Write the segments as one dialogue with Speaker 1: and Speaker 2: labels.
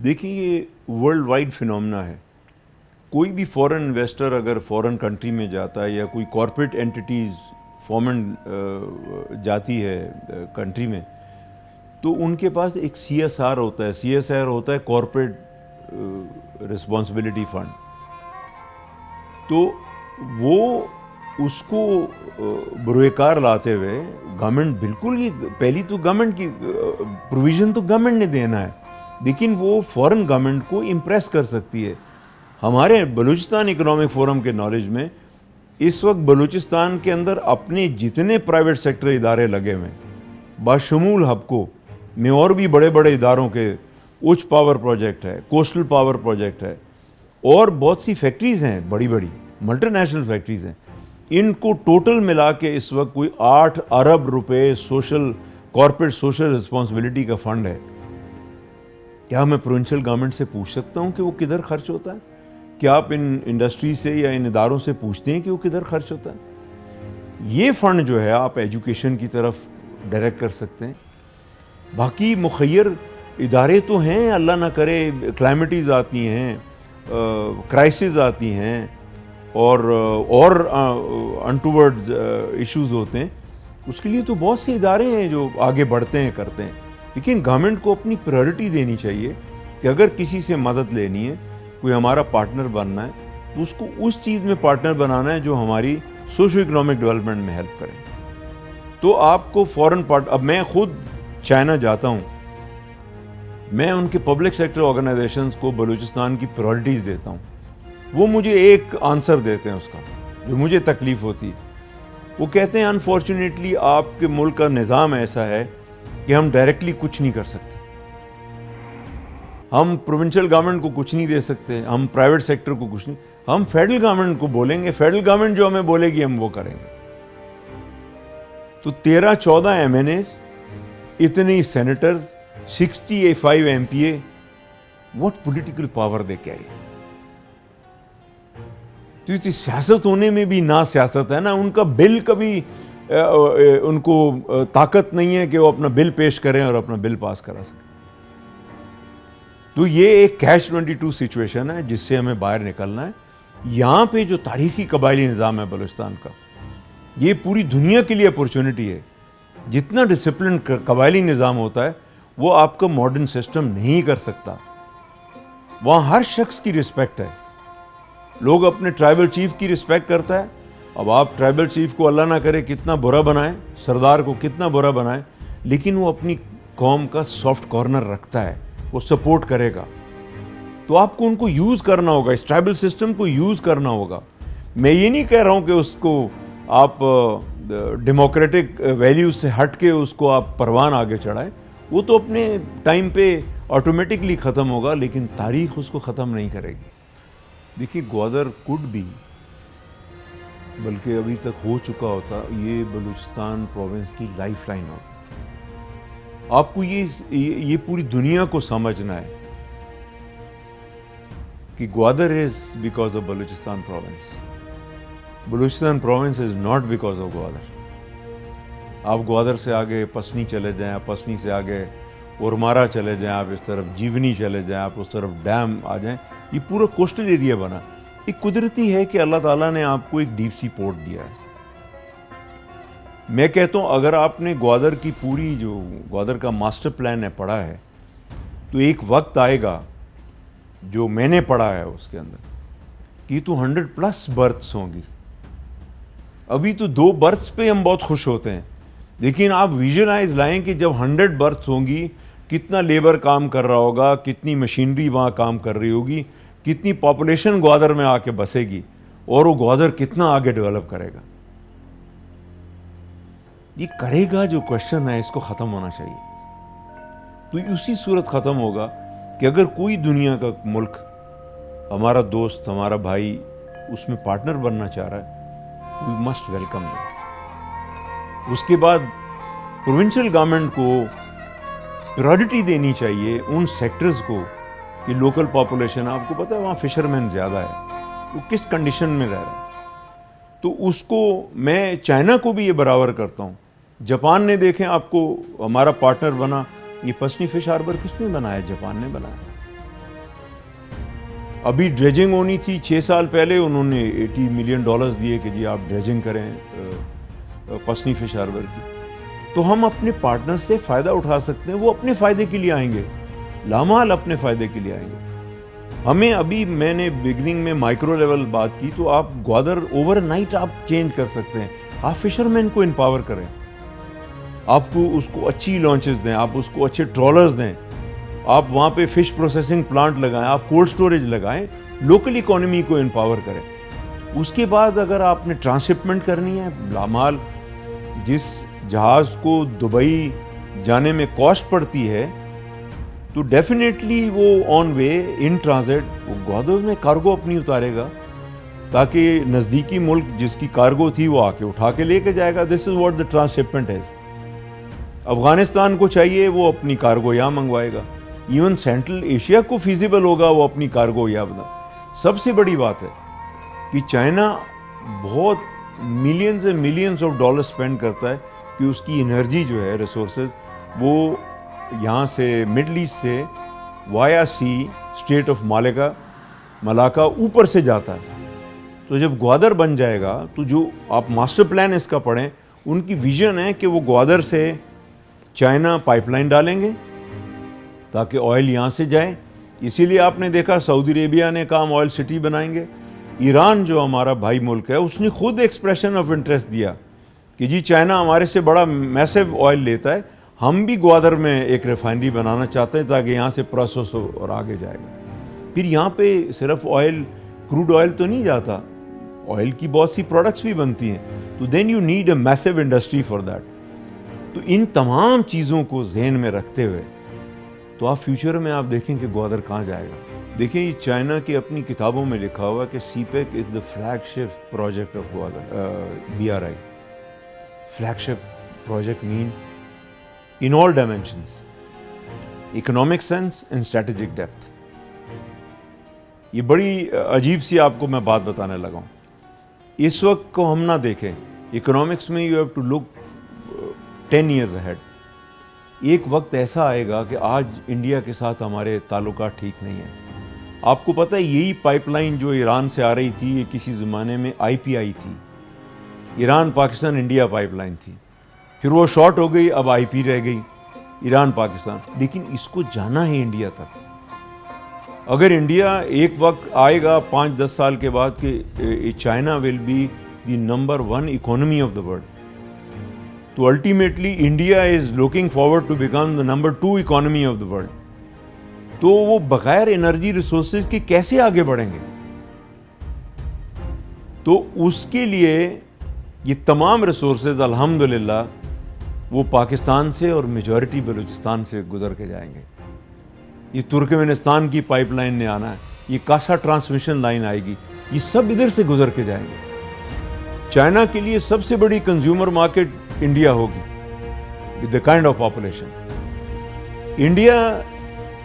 Speaker 1: دیکھیں یہ world wide phenomena ہے. کوئی بھی فورن انویسٹر اگر فورن کنٹری میں جاتا ہے یا کوئی کارپوریٹ انٹیٹیز فارمن جاتی ہے کنٹری میں تو ان کے پاس ایک سی ایس آر ہوتا ہے. سی ایس آر ہوتا ہے کارپوریٹ رسپانسبلٹی فنڈ. تو وہ اس کو بروئے کار لاتے ہوئے گورنمنٹ بالکل ہی پہلی تو گورنمنٹ کی پروویژن تو گورنمنٹ نے دینا ہے, لیکن وہ فورن گورنمنٹ کو امپریس کر سکتی ہے. ہمارے بلوچستان اکنامک فورم کے نالج میں اس وقت بلوچستان کے اندر اپنے جتنے پرائیویٹ سیکٹر ادارے لگے ہوئے ہیں بشمول ہبکو میں اور بھی بڑے بڑے اداروں کے, اوچ پاور پروجیکٹ ہے, کوسٹل پاور پروجیکٹ ہے, اور بہت سی فیکٹریز ہیں, بڑی بڑی ملٹی نیشنل فیکٹریز ہیں. ان کو ٹوٹل ملا کے اس وقت کوئی 8 ارب روپے سوشل کارپوریٹ سوشل رسپانسبلٹی کا فنڈ ہے. کیا میں پروونشل گورنمنٹ سے پوچھ سکتا ہوں کہ وہ کدھر خرچ ہوتا ہے؟ کیا آپ ان انڈسٹری سے یا ان اداروں سے پوچھتے ہیں کہ وہ کدھر خرچ ہوتا ہے؟ یہ فنڈ جو ہے آپ ایجوکیشن کی طرف ڈائریکٹ کر سکتے ہیں. باقی مخیر ادارے تو ہیں, اللہ نہ کرے کلائمیٹیز آتی ہیں, کرائسز آتی ہیں, اور انٹوورڈز ایشوز ہوتے ہیں. اس کے لیے تو بہت سے ادارے ہیں جو آگے بڑھتے ہیں, کرتے ہیں. لیکن گورنمنٹ کو اپنی پریورٹی دینی چاہیے کہ اگر کسی سے مدد لینی ہے, کوئی ہمارا پارٹنر بننا ہے, تو اس کو اس چیز میں پارٹنر بنانا ہے جو ہماری سوشو اکنامک ڈیولپمنٹ میں ہیلپ کرے. تو آپ کو فورن اب میں خود چائنا جاتا ہوں, میں ان کے پبلک سیکٹر آرگنائزیشنز کو بلوچستان کی پرائرٹیز دیتا ہوں. وہ مجھے ایک آنسر دیتے ہیں اس کا جو مجھے تکلیف ہوتی. وہ کہتے ہیں انفارچونیٹلی آپ کے ملک کا نظام ایسا ہے کہ ہم ڈائریکٹلی کچھ نہیں کر سکتے, ہم پروونشل گورنمنٹ کو کچھ نہیں دے سکتے, ہم پرائیویٹ سیکٹر کو کچھ نہیں, ہم فیڈرل گورنمنٹ کو بولیں گے, فیڈرل گورنمنٹ جو ہمیں بولے گی ہم وہ کریں گے. تو 13-14 ایم این ایز, اتنے senators, 65 M P A, what political power they carry. تو اتنی سیاست ہونے میں بھی نہ سیاست ہے نا. ان کا بل کبھی ان کو طاقت نہیں ہے کہ وہ اپنا بل پیش کریں اور اپنا بل پاس کرا سکیں. تو یہ ایک کیچ 22 سچویشن ہے جس سے ہمیں باہر نکلنا ہے. یہاں پہ جو تاریخی قبائلی نظام ہے بلوچستان کا, یہ پوری دنیا کے لیے اپورچونٹی ہے. جتنا ڈسپلن قبائلی نظام ہوتا ہے وہ آپ کا ماڈرن سسٹم نہیں کر سکتا. وہاں ہر شخص کی رسپیکٹ ہے, لوگ اپنے ٹرائبل چیف کی رسپیکٹ کرتا ہے. اب آپ ٹرائبل چیف کو اللہ نہ کرے کتنا برا بنائیں, سردار کو کتنا برا بنائیں, لیکن وہ اپنی قوم کا سافٹ کارنر رکھتا ہے, وہ سپورٹ کرے گا. تو آپ کو ان کو یوز کرنا ہوگا, اس ٹرائبل سسٹم کو یوز کرنا ہوگا. میں یہ نہیں کہہ رہا ہوں کہ اس کو آپ ڈیموکریٹک ویلیوز سے ہٹ کے اس کو آپ پروان آگے چڑھائیں. وہ تو اپنے ٹائم پہ آٹومیٹکلی ختم ہوگا, لیکن تاریخ اس کو ختم نہیں کرے گی. دیکھیے گوادر کوڈ بھی, بلکہ ابھی تک ہو چکا ہوتا, یہ بلوچستان پروونس کی لائف لائن ہوتی. آپ کو یہ پوری دنیا کو سمجھنا ہے کہ Gwadar is because of Balochistan province. Balochistan province is not because of Gwadar. آپ گوادر سے آگے پسنی چلے جائیں, آپ پسنی سے آگے اورمارا چلے جائیں, آپ اس طرف جیونی چلے جائیں, آپ اس طرف ڈیم آ جائیں, یہ پورا کوسٹل ایریا بنا. ایک قدرتی ہے کہ اللہ تعالیٰ نے آپ کو ایک ڈیپ سی پورٹ دیا ہے. میں کہتا ہوں اگر آپ نے گوادر کی پوری جو گوادر کا ماسٹر پلان ہے پڑھا ہے, تو ایک وقت آئے گا جو میں نے پڑھا ہے اس کے اندر کہ تو 100+ برتھس ہوں گی. ابھی تو 2 برتھس پہ ہم بہت خوش ہوتے ہیں, لیکن آپ ویژنائز لائیں کہ جب 100 برتھس ہوں گی کتنا لیبر کام کر رہا ہوگا, کتنی مشینری وہاں کام کر رہی ہوگی, کتنی پاپولیشن گوادر میں آ کے بسے گی, اور وہ گوادر کتنا آگے ڈیولپ کرے گا. یہ کرے گا جو کوشچن ہے, اس کو ختم ہونا چاہیے. تو اسی صورت ختم ہوگا کہ اگر کوئی دنیا کا ملک, ہمارا دوست, ہمارا بھائی اس میں پارٹنر بننا چاہ رہا ہے, وی مسٹ ویلکم دیم. اس کے بعد پروونشل گورنمنٹ کو پرائرٹی دینی چاہیے ان سیکٹرز کو کہ لوکل پاپولیشن, آپ کو پتہ ہے وہاں فشرمین زیادہ ہے, وہ کس کنڈیشن میں رہ رہا ہے. تو اس کو میں چائنا کو بھی یہ برابر کرتا ہوں. جاپان نے دیکھیں آپ کو ہمارا پارٹنر بنا, یہ پسنی فش ہاربر کس نے بنایا؟ جاپان نے بنایا. ابھی ڈریجنگ ہونی تھی 6 سال پہلے انہوں نے $80 ملین دیے کہ جی آپ ڈریجنگ کریں پسنی فش ہاربر کی. تو ہم اپنے پارٹنر سے فائدہ اٹھا سکتے ہیں, وہ اپنے فائدے کے لیے آئیں گے, لامال اپنے فائدے کے لیے آئیں گے. ہمیں ابھی میں نے بگننگ میں مائکرو لیول بات کی, تو آپ گوادر اوور نائٹ آپ چینج کر سکتے ہیں. آپ فشرمین کو امپاور کریں, آپ کو اس کو اچھی لانچز دیں, آپ اس کو اچھے ٹرالرز دیں, آپ وہاں پہ فش پروسیسنگ پلانٹ لگائیں, آپ کولڈ سٹوریج لگائیں, لوکل اکانومی کو امپاور کریں. اس کے بعد اگر آپ نے ٹرانسشپمنٹ کرنی ہے لامال, جس جہاز کو دبئی جانے میں کاسٹ پڑتی ہے, تو ڈیفینیٹلی وہ آن وے ان ٹرانزٹ وہ گوادر میں کارگو اپنی اتارے گا, تاکہ نزدیکی ملک جس کی کارگو تھی وہ آ کے اٹھا کے لے کے جائے گا. دس از واٹ دا ٹرانسشپمنٹ از. افغانستان کو چاہیے وہ اپنی کارگو یہاں منگوائے گا. ایون سینٹرل ایشیا کو فیزیبل ہوگا وہ اپنی کارگو یہاں بنا. سب سے بڑی بات ہے کہ چائنا بہت millions and millions of dollar spend کرتا ہے کہ اس کی انرجی جو ہے ریسورسز وہ یہاں سے مڈل ایسٹ سے وایا سی اسٹیٹ آف ملاکا اوپر سے جاتا ہے. تو جب گوادر بن جائے گا تو جو آپ ماسٹر پلان اس کا پڑھیں, ان کی ویژن ہے کہ وہ گوادر سے چائنا پائپ لائن ڈالیں گے تاکہ آئل یہاں سے جائے. اسی لیے آپ نے دیکھا سعودی عربیہ نے کہا ہم آئل سٹی بنائیں گے. ایران جو ہمارا بھائی ملک ہے اس نے خود ایکسپریشن آف انٹرسٹ دیا کہ جی چائنا ہمارے سے بڑا میسو آئل لیتا ہے, ہم بھی گوادر میں ایک ریفائنری بنانا چاہتے ہیں تاکہ یہاں سے پروسیس ہو اور آگے جائے گا. پھر یہاں پہ صرف آئل کروڈ آئل تو نہیں جاتا, آئل کی بہت سی پروڈکٹس بھی بنتی ہیں. تو then you need a meso industry for that. تو ان تمام چیزوں کو ذہن میں رکھتے ہوئے تو آپ فیوچر میں آپ دیکھیں کہ گوادر کہاں جائے گا. دیکھیں یہ چائنا کی اپنی کتابوں میں لکھا ہوا کہ CPEC is the flagship project of Gwadar, BRI. Flagship project مین in all dimensions, economic sense and strategic depth. یہ بڑی عجیب سی آپ کو میں بات بتانے لگا ہوں. اس وقت کو ہم نہ دیکھیں, اکنامکس میں you have to look 10 years ahead. ایک وقت ایسا آئے گا کہ آج انڈیا کے ساتھ ہمارے تعلقات ٹھیک نہیں ہیں. آپ کو پتہ ہے یہی پائپ لائن جو ایران سے آ رہی تھی یہ کسی زمانے میں IPI تھی, Iran Pakistan India pipe line تھی. پھر وہ شارٹ ہو گئی, اب IP رہ گئی ایران پاکستان. لیکن اس کو جانا ہے انڈیا تک. اگر انڈیا ایک وقت آئے گا 5-10 سال کے بعد کہ China will be the number 1 economy of the world, تو ultimately India is looking forward to become the number 2 economy of the world. تو وہ بغیر انرجی ریسورسز کے کیسے آگے بڑھیں گے؟ تو اس کے لیے یہ تمام ریسورسز الحمدللہ وہ پاکستان سے اور میجورٹی بلوچستان سے گزر کے جائیں گے. یہ ترکمانستان کی پائپ لائن نے آنا ہے, یہ کاسا ٹرانسمیشن لائن آئے گی, یہ سب ادھر سے گزر کے جائیں گے. چائنا کے لیے سب سے بڑی کنزیومر مارکیٹ انڈیا ہوگی with the kind of population. India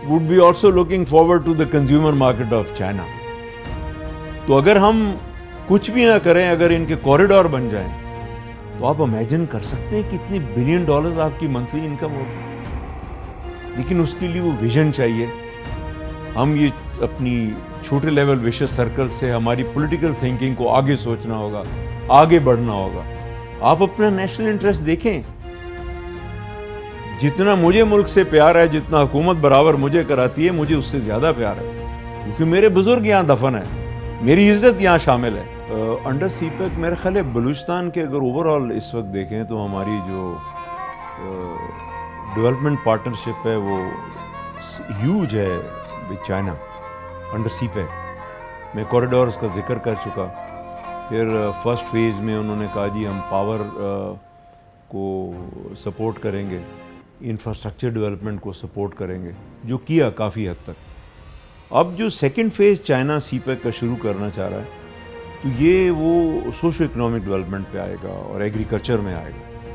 Speaker 1: would be also looking forward to the consumer market of China. تو اگر ہم کچھ بھی نہ کریں, اگر ان کے کوریڈور بن جائیں تو آپ امیجن کر سکتے ہیں کتنے $1 بلین آپ کی منتھلی انکم ہوگی. لیکن اس کے لیے وہ ویژن چاہیے. ہم یہ اپنی چھوٹے لیول وشز سرکل سے ہماری پولیٹیکل تھنکنگ کو آگے سوچنا ہوگا, آگے بڑھنا ہوگا. آپ اپنا نیشنل انٹرسٹ دیکھیں. جتنا مجھے ملک سے پیار ہے, جتنا حکومت برابر مجھے کراتی ہے, مجھے اس سے زیادہ پیار ہے, کیونکہ میرے بزرگ یہاں دفن ہیں, میری عزت یہاں شامل ہے. انڈر سی پیک میرے خیال ہے بلوچستان کے اگر اوور آل اس وقت دیکھیں تو ہماری جو ڈیولپمنٹ پارٹنرشپ ہے وہ ہیوج ہے with China under CPEC. میں کوریڈورز کا ذکر کر چکا. پھر فرسٹ فیز میں انہوں نے کہا جی ہم پاور کو سپورٹ کریں گے, انفراسٹرکچر ڈیولپمنٹ کو سپورٹ کریں گے, جو کیا کافی حد تک. اب جو second phase China Sea pack کا شروع کرنا چاہ رہا ہے تو یہ وہ سوشو اکنامک ڈیولپمنٹ پہ آئے گا اور ایگریکلچر میں آئے گا.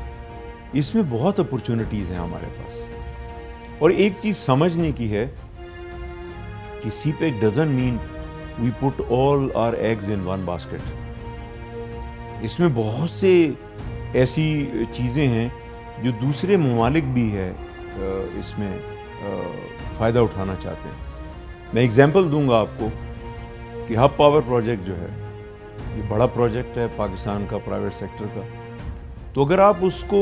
Speaker 1: اس میں بہت اپرچونٹیز ہیں ہمارے پاس. اور ایک چیز سمجھنے کی ہے کہ CPEC doesn't mean we put all our eggs in one basket. اس میں بہت سے ایسی چیزیں ہیں جو دوسرے ممالک بھی ہے اس میں فائدہ اٹھانا چاہتے ہیں. میں ایگزامپل دوں گا آپ کو. کہ ہب پاور پروجیکٹ جو ہے یہ بڑا پروجیکٹ ہے پاکستان کا پرائیویٹ سیکٹر کا. تو اگر آپ اس کو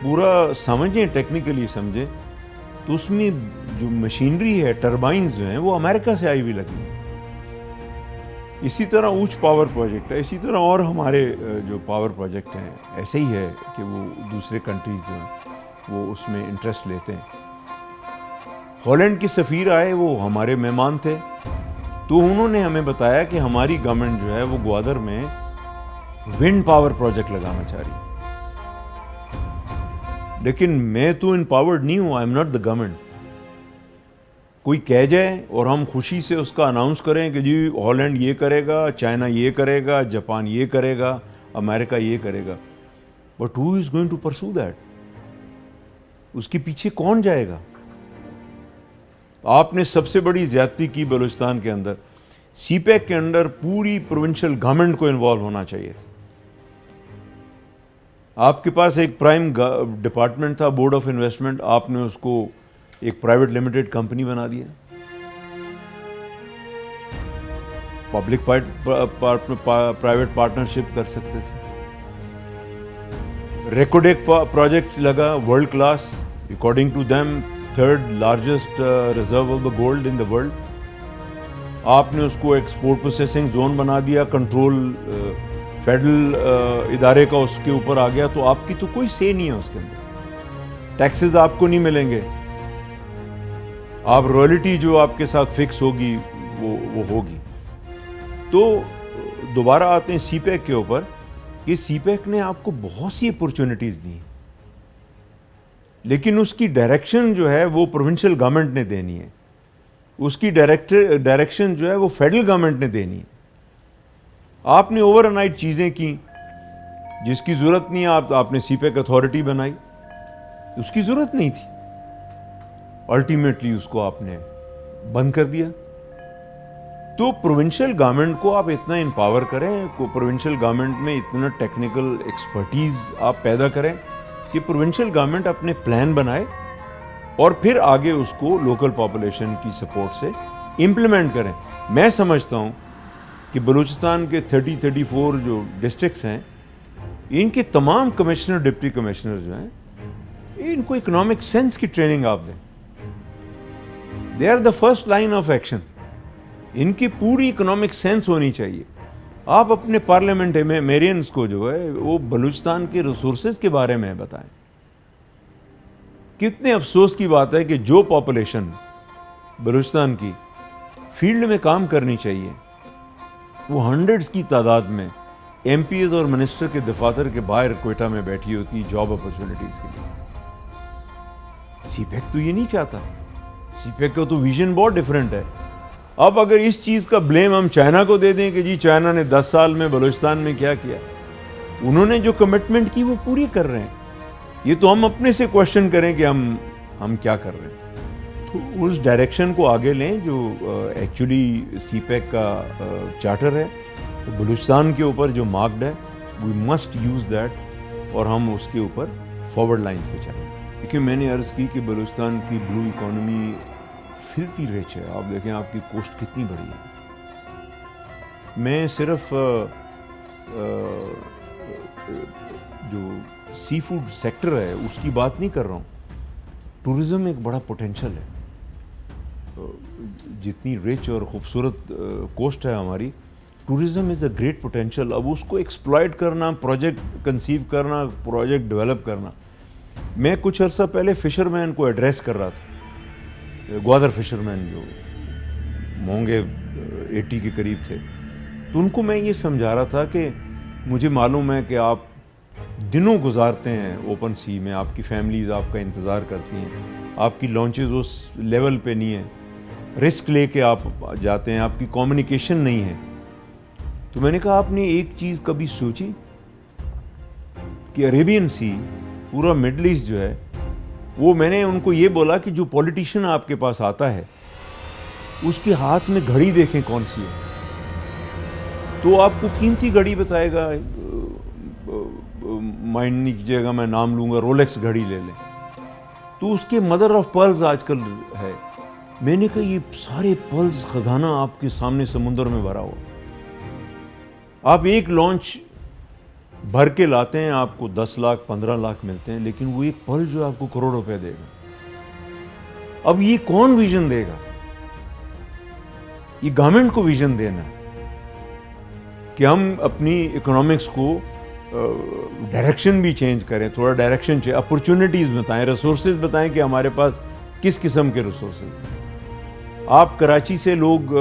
Speaker 1: پورا سمجھیں ٹیکنیکلی سمجھیں تو اس میں جو مشینری ہے ٹربائنز جو ہیں وہ امریکہ سے آئی ہوئی لگی ہیں. اسی طرح اوچ پاور پروجیکٹ ہے, اسی طرح اور ہمارے جو پاور پروجیکٹ ہیں ایسے ہی ہے کہ وہ دوسرے کنٹریز جو ہیں وہ اس میں انٹرسٹ لیتے ہیں. ہالینڈ کے سفیر آئے, وہ ہمارے مہمان تھے, تو انہوں نے ہمیں بتایا کہ ہماری گورنمنٹ جو ہے وہ گوادر میں ونڈ پاور پروجیکٹ لگانا چاہ رہی ہے. لیکن میں تو امپاورڈ نہیں ہوں, I am not the government. کوئی کہہ جائے اور ہم خوشی سے اس کا اناؤنس کریں کہ جی ہالینڈ یہ کرے گا, چائنا یہ کرے گا, جاپان یہ کرے گا, امریکہ یہ کرے گا, but who is going to pursue that? اس کے پیچھے کون جائے گا؟ آپ نے سب سے بڑی زیادتی کی بلوچستان کے اندر. سی پیک کے اندر پوری پروونشل گورنمنٹ کو انوالو ہونا چاہیے تھا. آپ کے پاس ایک پرائم ڈپارٹمنٹ تھا, بورڈ آف انویسٹمنٹ, آپ نے اس کو ایک پرائیویٹ لمیٹڈ کمپنی بنا دیا. پبلک پرائیویٹ پارٹنرشپ کر سکتے تھے. ریکوڈیک پروجیکٹ لگا world class, according to them third largest reserve of the gold in the world. آپ نے اس کو ایکسپورٹ پروسیسنگ زون بنا دیا, کنٹرول فیڈرل ادارے کا اس کے اوپر آ گیا, تو آپ کی تو کوئی سے نہیں ہے اس کے اندر. ٹیکسز آپ کو نہیں ملیں گے, آپ رائلٹی جو آپ کے ساتھ فکس ہوگی وہ ہوگی. تو دوبارہ آتے ہیں سی پیک کے اوپر کہ سی پیک نے آپ کو بہت سی اپرچونٹیز دی, لیکن اس کی ڈائریکشن جو ہے وہ پروونشل گورنمنٹ نے دینی ہے. اس کی ڈائریکشن جو ہے وہ فیڈرل گورنمنٹ نے دینی ہے. آپ نے اوور نائٹ چیزیں کی جس کی ضرورت نہیں ہے. آپ نے سی پیک اتھارٹی بنائی, اس کی ضرورت نہیں تھی. الٹیمیٹلی اس کو آپ نے بند کر دیا. تو پروونشل گورنمنٹ کو آپ اتنا امپاور کریں, پروونشل گورنمنٹ میں اتنا ٹیکنیکل ایکسپرٹیز آپ پیدا کریں کہ پروونشل گورنمنٹ اپنے پلان بنائے اور پھر آگے اس کو لوکل پاپولیشن کی سپورٹ سے امپلیمنٹ کریں. میں سمجھتا ہوں کہ بلوچستان کے 34 جو ڈسٹرکٹس ہیں, ان کے تمام کمشنر ڈپٹی کمشنر جو ہیں ان کو اکنامک سینس کی ٹریننگ آپ دیں. They are the first line of action. ان کی پوری اکنامک سینس ہونی چاہیے. آپ اپنے پارلیمنٹیرینز کو جو ہے وہ بلوچستان کے ریسورسز کے بارے میں بتائیں. کتنے افسوس کی بات ہے کہ جو پاپولیشن بلوچستان کی فیلڈ میں کام کرنی چاہیے وہ ہنڈریڈز کی تعداد میں ایم پی ایز اور منسٹر کے دفاتر کے باہر کوئٹہ میں بیٹھی ہوتی جاب اپرچونٹیز کے لیے. سی پیک تو یہ نہیں چاہتا. سی پیک کا تو ویژن بہت ڈفرینٹ ہے. اب اگر اس چیز کا بلیم ہم چائنا کو دے دیں کہ جی چائنا نے 10 سال میں بلوچستان میں کیا کیا, انہوں نے جو کمٹمنٹ کی وہ پوری کر رہے ہیں, یہ تو ہم اپنے سے کوشچن کریں کہ ہم کیا کر رہے ہیں. تو اس ڈائریکشن کو آگے لیں جو ایکچولی سی پیک کا چارٹر ہے, تو بلوچستان کے اوپر جو مارکڈ ہے وی مسٹ یوز دیٹ, اور ہم اس کے اوپر فارورڈ لائن پہ چلیں. دیکھیے میں نے عرض کی کہ بلوچستان کی بلو اکانومی فلتی ریچ ہے. آپ دیکھیں آپ کی کوسٹ کتنی بڑی ہے. میں صرف جو سی فوڈ سیکٹر ہے اس کی بات نہیں کر رہا ہوں. ٹورزم ایک بڑا پوٹینشل ہے. جتنی ریچ اور خوبصورت کوسٹ ہے ہماری, tourism is a great potential. اب اس کو ایکسپلائٹ کرنا, پروجیکٹ کنسیو کرنا, پروجیکٹ ڈیولپ کرنا. میں کچھ عرصہ پہلے فشر مین کو ایڈریس کر رہا تھا, گوادر فشر مین جو ہوں گے 80 کے قریب تھے, تو ان کو میں یہ سمجھا رہا تھا کہ مجھے معلوم ہے کہ آپ دنوں گزارتے ہیں اوپن سی میں, آپ کی فیملیز آپ کا انتظار کرتی ہیں, آپ کی لانچز اس لیول پہ نہیں ہیں, رسک لے کے آپ جاتے ہیں, آپ کی کمیونیکیشن نہیں ہے. تو میں نے کہا آپ نے ایک چیز کبھی سوچی کہ عربین سی, پورا مڈل ایسٹ جو ہے وہ, میں نے ان کو یہ بولا کہ جو پولیٹیشین آپ کے پاس آتا ہے اس کے ہاتھ میں گھڑی دیکھیں کون سی ہے, تو آپ کو قیمتی گھڑی بتائے گا. مائنڈ نہیں کیجیے گا, میں نام لوں گا, رولیکس گھڑی لے لیں. تو اس کے مدر آف پرلز آج کل ہے میں نے کہا یہ سارے پلز خزانہ آپ کے سامنے سمندر میں بھرا ہوا. آپ ایک لانچ بھر کے لاتے ہیں, آپ کو 10 لاکھ 15 لاکھ ملتے ہیں, لیکن وہ ایک پل جو آپ کو کروڑ روپے دے گا. اب یہ کون ویژن دے گا؟ یہ گورنمنٹ کو ویژن دینا ہے کہ ہم اپنی اکنامکس کو ڈائریکشن بھی چینج کریں, تھوڑا ڈائریکشن چاہیے, اپرچونٹیز بتائیں, ریسورسز بتائیں کہ ہمارے پاس کس قسم کے ریسورسز ہیں. آپ کراچی سے لوگ,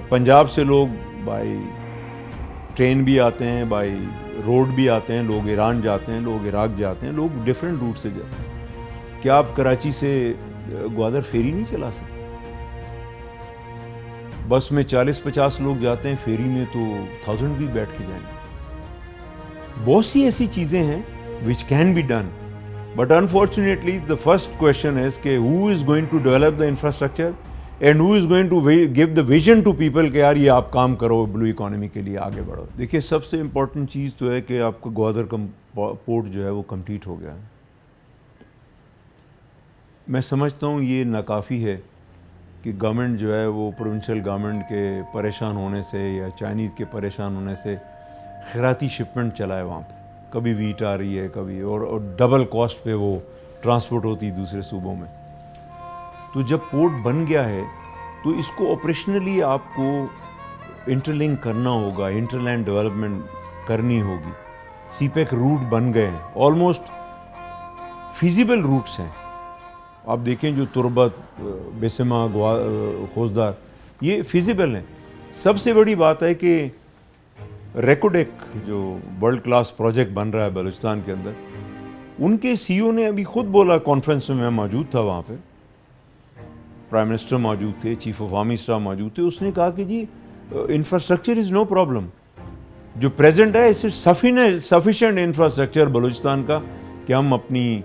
Speaker 1: پنجاب سے لوگ بائی ٹرین بھی آتے ہیں, بائی روڈ بھی آتے ہیں, لوگ ایران جاتے ہیں, لوگ عراق جاتے ہیں, لوگ ڈفرینٹ روٹ سے جاتے ہیں. کیا آپ کراچی سے گوادر فیری نہیں چلا سکتے؟ بس میں 40-50 لوگ جاتے ہیں, فیری میں تو 1000 بھی بیٹھ کے جائیں گے. بہت سی ایسی چیزیں ہیں which can be done, but unfortunately the first question is کہ who is going to develop the infrastructure and who is going to give the vision to people کہ یار یہ آپ کام کرو, بلو اکانومی کے لیے آگے بڑھو. دیکھیے سب سے امپورٹنٹ چیز تو ہے کہ آپ کا گوادر کا پورٹ جو ہے وہ کمپلیٹ ہو گیا ہے. میں سمجھتا ہوں یہ ناکافی ہے کہ گورنمنٹ جو ہے وہ پروونشل گورنمنٹ کے پریشان ہونے سے یا چائنیز کے پریشان ہونے سے خیراتی شپمنٹ چلائے وہاں پہ. کبھی ویٹ آ رہی ہے, کبھی اور ڈبل کاسٹ پہ وہ ٹرانسپورٹ ہوتی دوسرے صوبوں میں. تو جب پورٹ بن گیا ہے تو اس کو آپریشنلی آپ کو انٹر لنک کرنا ہوگا, انٹر لینڈ ڈیولپمنٹ کرنی ہوگی. سی پیک روٹ بن گئے ہیں, آلموسٹ فیزیبل روٹس ہیں. آپ دیکھیں جو تربت, بیسما, خوزدار, یہ فیزیبل ہیں. سب سے بڑی بات ہے کہ ریکوڈیک جو ورلڈ کلاس پروجیکٹ بن رہا ہے بلوچستان کے اندر, ان کے سی او نے ابھی خود بولا, کانفرنس میں موجود تھا وہاں پہ, پرائم منسٹر موجود تھے, چیف آف آرمی اسٹاف موجود تھے. اس نے کہا کہ جی انفراسٹرکچر از نو پرابلم, جو پریزنٹ ہے اس سفیشینٹ انفراسٹرکچر بلوچستان کا کہ ہم اپنی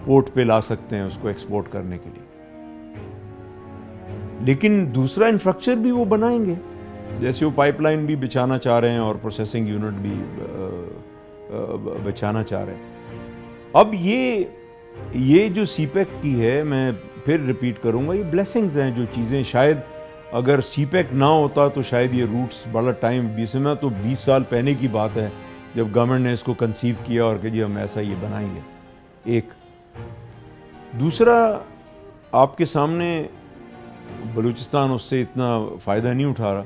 Speaker 1: پورٹ پہ لا سکتے ہیں اس کو ایکسپورٹ کرنے کے لیے. لیکن دوسرا انفراسٹرکچر بھی وہ بنائیں گے, جیسے وہ پائپ لائن بھی بچھانا چاہ رہے ہیں اور پروسیسنگ یونٹ بھی بچھانا چاہ رہے ہیں. اب یہ جو سی پیک کی ہے, میں پھر ریپیٹ کروں گا, یہ بلیسنگز ہیں. جو چیزیں شاید اگر سی پیک نہ ہوتا تو شاید یہ روٹس بڑا ٹائم, 20 سال پہلے کی بات ہے جب گورنمنٹ نے اس کو کنسیو کیا اور کہ جی ہم ایسا یہ بنائیں گے. ایک دوسرا, آپ کے سامنے بلوچستان اس سے اتنا فائدہ نہیں اٹھا رہا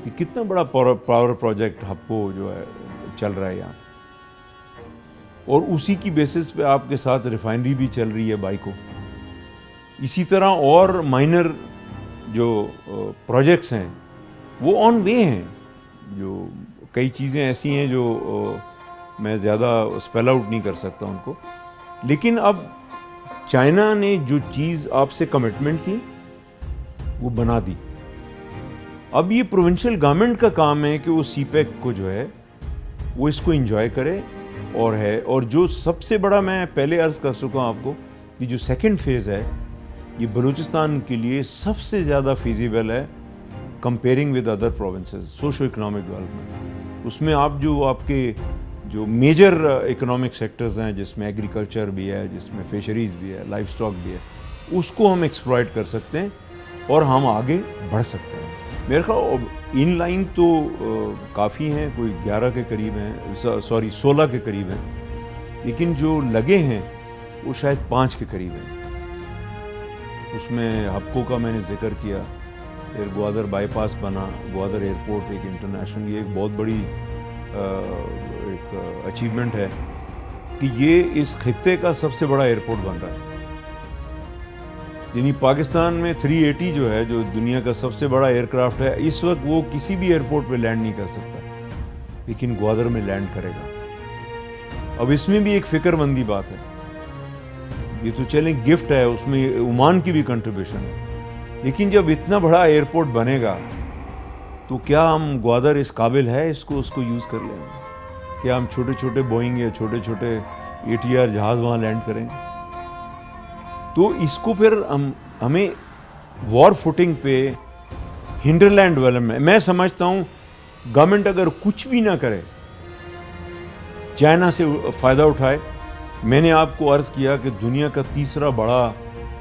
Speaker 1: کہ کتنا بڑا پاور پروجیکٹ ہپو جو ہے چل رہا ہے یہاں, اور اسی کی بیسس پہ آپ کے ساتھ ریفائنری بھی چل رہی ہے بائیکو. اسی طرح اور مائنر جو پروجیکٹس ہیں وہ آن وے ہیں. جو کئی چیزیں ایسی ہیں جو میں زیادہ اسپیل آؤٹ نہیں کر سکتا ان کو, لیکن اب چائنا نے جو چیز آپ سے کمٹمنٹ کی وہ بنا دی. اب یہ پروونشل گورنمنٹ کا کام ہے کہ وہ سی پیک کو جو ہے وہ اس کو انجوائے کرے. اور جو سب سے بڑا, میں پہلے عرض کر چکا ہوں آپ کو, کہ جو سیکنڈ فیز ہے یہ بلوچستان کے لیے سب سے زیادہ فیزیبل ہے comparing with other provinces. Socio economic development, اس میں آپ کے جو میجر اکنامک سیکٹرز ہیں جس میں ایگریکلچر بھی ہے, جس میں فشریز بھی ہے, لائف اسٹاک بھی ہے, اس کو ہم ایکسپلائٹ کر سکتے ہیں اور ہم آگے بڑھ سکتے ہیں. میرے خیال ان لائن تو کافی ہیں, کوئی 11 کے قریب ہیں, 16 کے قریب ہیں, لیکن جو لگے ہیں وہ شاید 5 کے قریب ہیں. اس میں ہپکو کا میں نے ذکر کیا, پھر گوادر بائی پاس بنا, گوادر ایئرپورٹ ایک انٹرنیشنل, یہ ایک بہت بڑی ایک اچیومنٹ ہے کہ یہ اس خطے کا سب سے بڑا ایئرپورٹ بن رہا ہے. یعنی پاکستان میں 380 جو ہے, جو دنیا کا سب سے بڑا ایئر کرافٹ ہے, اس وقت وہ کسی بھی ایئرپورٹ پہ لینڈ نہیں کر سکتا, لیکن گوادر میں لینڈ کرے گا. اب اس میں بھی ایک فکر مندی بات ہے, یہ تو چلیں گفٹ ہے, اس میں عمان کی بھی کنٹریبیوشن ہے, لیکن جب اتنا بڑا ایئرپورٹ بنے گا تو کیا ہم گوادر اس قابل ہے اس کو یوز کر لیں گے؟ کیا ہم چھوٹے چھوٹے بوئنگ یا چھوٹے چھوٹے ATR جہاز وہاں لینڈ کریں گے؟ تو اس کو پھر ہمیں وار فوٹنگ پہ ہنڈرلینڈ ڈیولپمنٹ, میں سمجھتا ہوں گورنمنٹ اگر کچھ بھی نہ کرے, چائنا سے فائدہ اٹھائے. میں نے آپ کو عرض کیا کہ دنیا کا تیسرا بڑا